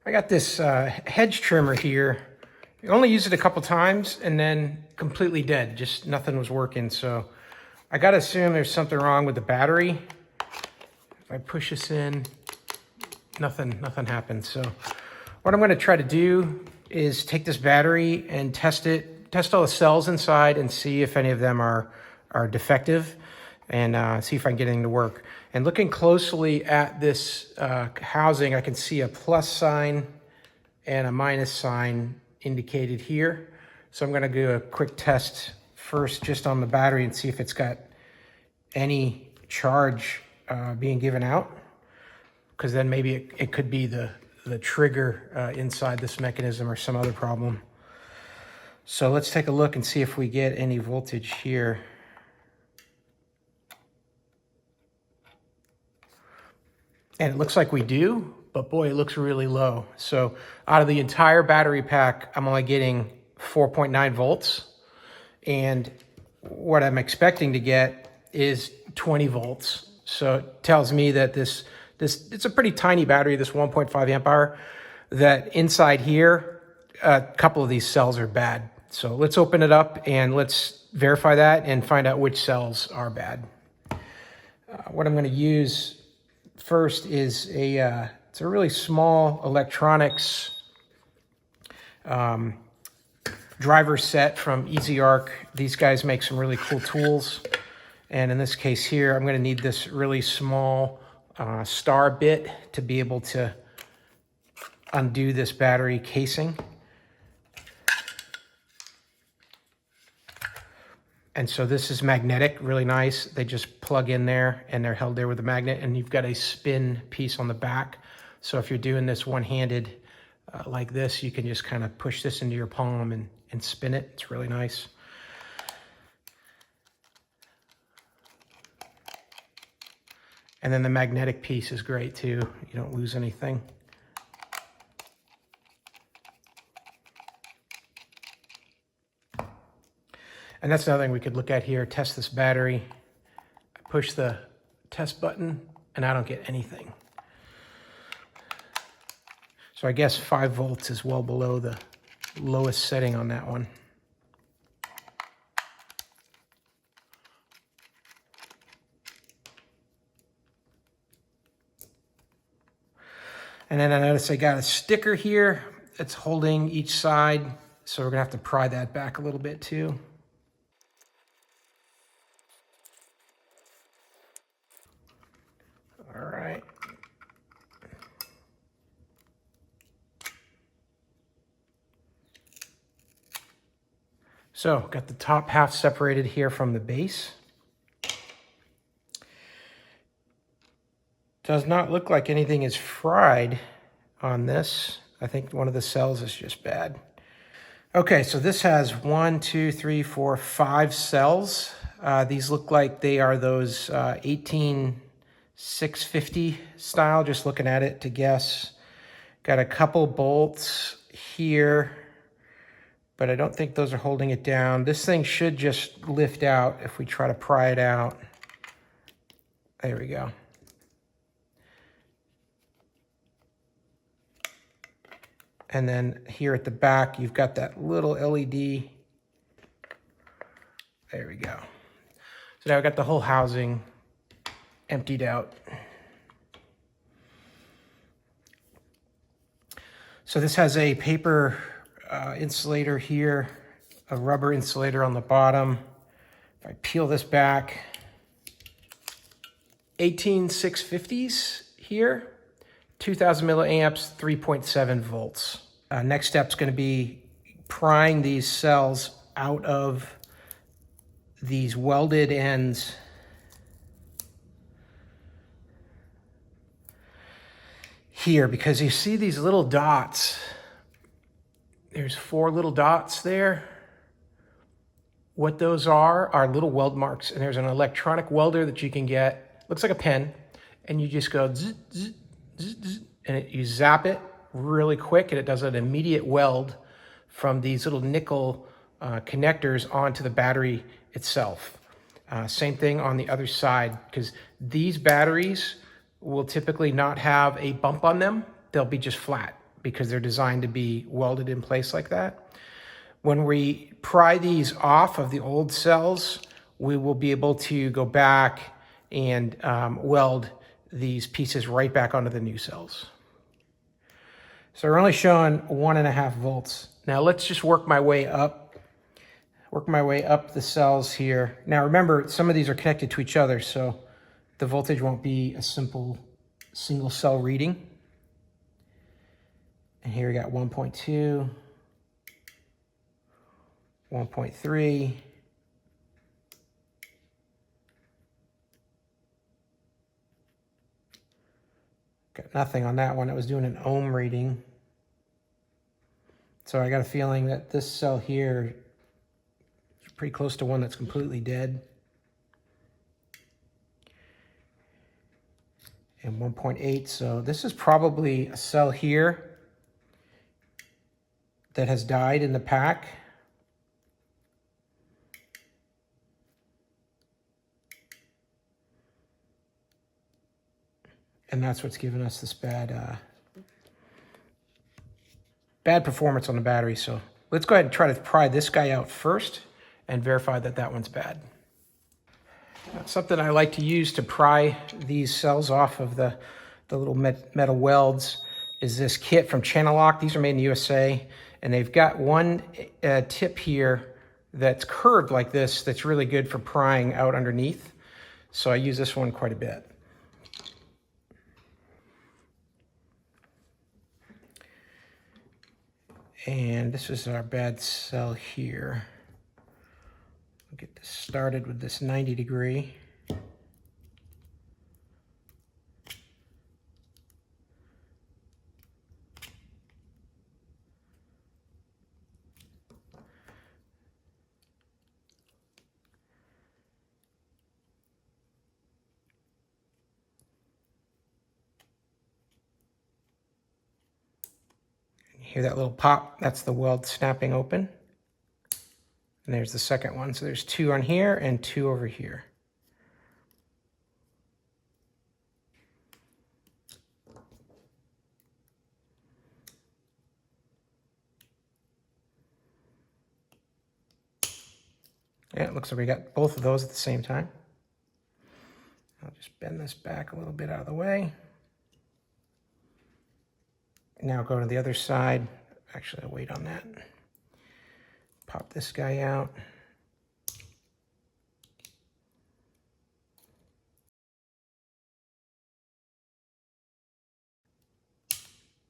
I got this hedge trimmer here. I only used it a couple times and then completely dead. Just nothing was working. So I gotta assume there's something wrong with the battery. If I push this in, nothing happens. So what I'm gonna try to do is take this battery and test it, test all the cells inside and see if any of them are defective, and see if I can get anything to work. And looking closely at this housing, I can see a plus sign and a minus sign indicated here. So I'm gonna do a quick test first just on the battery and see if it's got any charge being given out, because then maybe it could be the trigger inside this mechanism or some other problem. So let's take a look and see if we get any voltage here. And it looks like we do, but boy, it looks really low. So out of the entire battery pack, I'm only getting 4.9 volts. And what I'm expecting to get is 20 volts. So it tells me that it's a pretty tiny battery, this 1.5 amp hour, that inside here, a couple of these cells are bad. So let's open it up and let's verify that and find out which cells are bad. What I'm gonna use first is it's a really small electronics driver set from EasyArc. These guys make some really cool tools. And in this case here, I'm gonna need this really small star bit to be able to undo this battery casing. And so this is magnetic, really nice. They just plug in there and they're held there with a magnet, and you've got a spin piece on the back. So if you're doing this one-handed like this, you can just kind of push this into your palm and spin it. It's really nice. And then the magnetic piece is great too. You don't lose anything. And that's another thing we could look at here, test this battery. I push the test button and I don't get anything. So I guess 5 volts is well below the lowest setting on that one. And then I notice I got a sticker here that's holding each side. So we're gonna have to pry that back a little bit too. All right. So got the top half separated here from the base. Does not look like anything is fried on this. I think one of the cells is just bad. Okay, so this has 1, 2, 3, 4, 5 cells. These look like they are those 18650 style, just looking at it to guess. Got a couple bolts here, but I don't think those are holding it down. This thing should just lift out if we try to pry it out. There we go. And then here at the back, you've got that little LED. There we go. So now I've got the whole housing emptied out. So this has a paper insulator here, a rubber insulator on the bottom. If I peel this back, 18650s here. 2000 milliamps, 3.7 volts. Next step's gonna be prying these cells out of these welded ends. Here, because you see these little dots. There's 4 little dots there. What those are little weld marks, and there's an electronic welder that you can get. Looks like a pen, and you just go zzz, zzz, and you zap it really quick, and it does an immediate weld from these little nickel connectors onto the battery itself. Same thing on the other side, because these batteries will typically not have a bump on them. They'll be just flat. because they're designed to be welded in place like that. When we pry these off of the old cells, we will be able to go back and weld these pieces right back onto the new cells. So we're only showing 1.5 volts. Now let's just work my way up the cells here. Now remember, some of these are connected to each other, so the voltage won't be a simple single cell reading. And here we got 1.2, 1.3, got nothing on that one. It was doing an ohm reading. So I got a feeling that this cell here is pretty close to one that's completely dead. And 1.8, so this is probably a cell here that has died in the pack. And that's what's giving us this bad performance on the battery. So let's go ahead and try to pry this guy out first and verify that that one's bad. Something I like to use to pry these cells off of the little metal welds is this kit from Channel Lock. These are made in the USA, and they've got one tip here that's curved like this that's really good for prying out underneath. So I use this one quite a bit. And this is our bad cell here. I'll get this started with this 90 degree. Hear that little pop? That's the weld snapping open. And there's the second one. So there's 2 on here and 2 over here. Yeah, it looks like we got both of those at the same time. I'll just bend this back a little bit out of the way. Now go to the other side. Actually, I'll wait on that. Pop this guy out.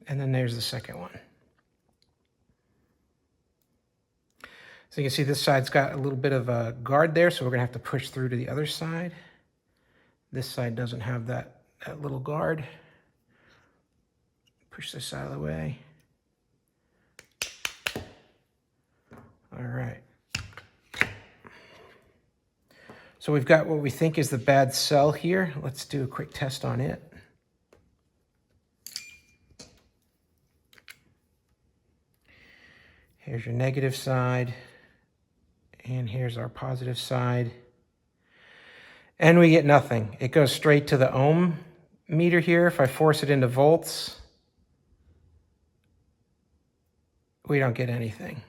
And then there's the second one. So you can see this side's got a little bit of a guard there, so we're gonna have to push through to the other side. This side doesn't have that little guard. Push this out of the way. All right. So we've got what we think is the bad cell here. Let's do a quick test on it. Here's your negative side, and here's our positive side. And we get nothing. It goes straight to the ohm meter here. If I force it into volts, we don't get anything.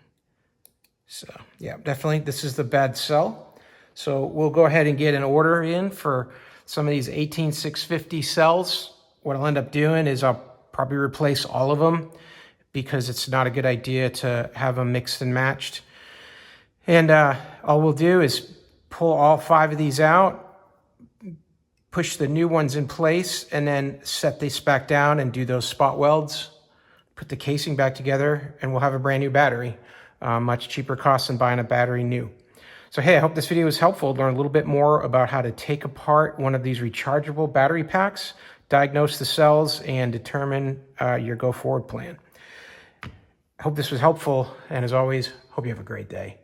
So yeah, definitely this is the bad cell. So we'll go ahead and get an order in for some of these 18650 cells. What I'll end up doing is I'll probably replace all of them because it's not a good idea to have them mixed and matched. And all we'll do is pull all 5 of these out, push the new ones in place, and then set this back down and do those spot welds. Put the casing back together, and we'll have a brand new battery. Much cheaper cost than buying a battery new. So hey, I hope this video was helpful. Learn a little bit more about how to take apart one of these rechargeable battery packs, diagnose the cells, and determine your go-forward plan. I hope this was helpful, and as always, hope you have a great day.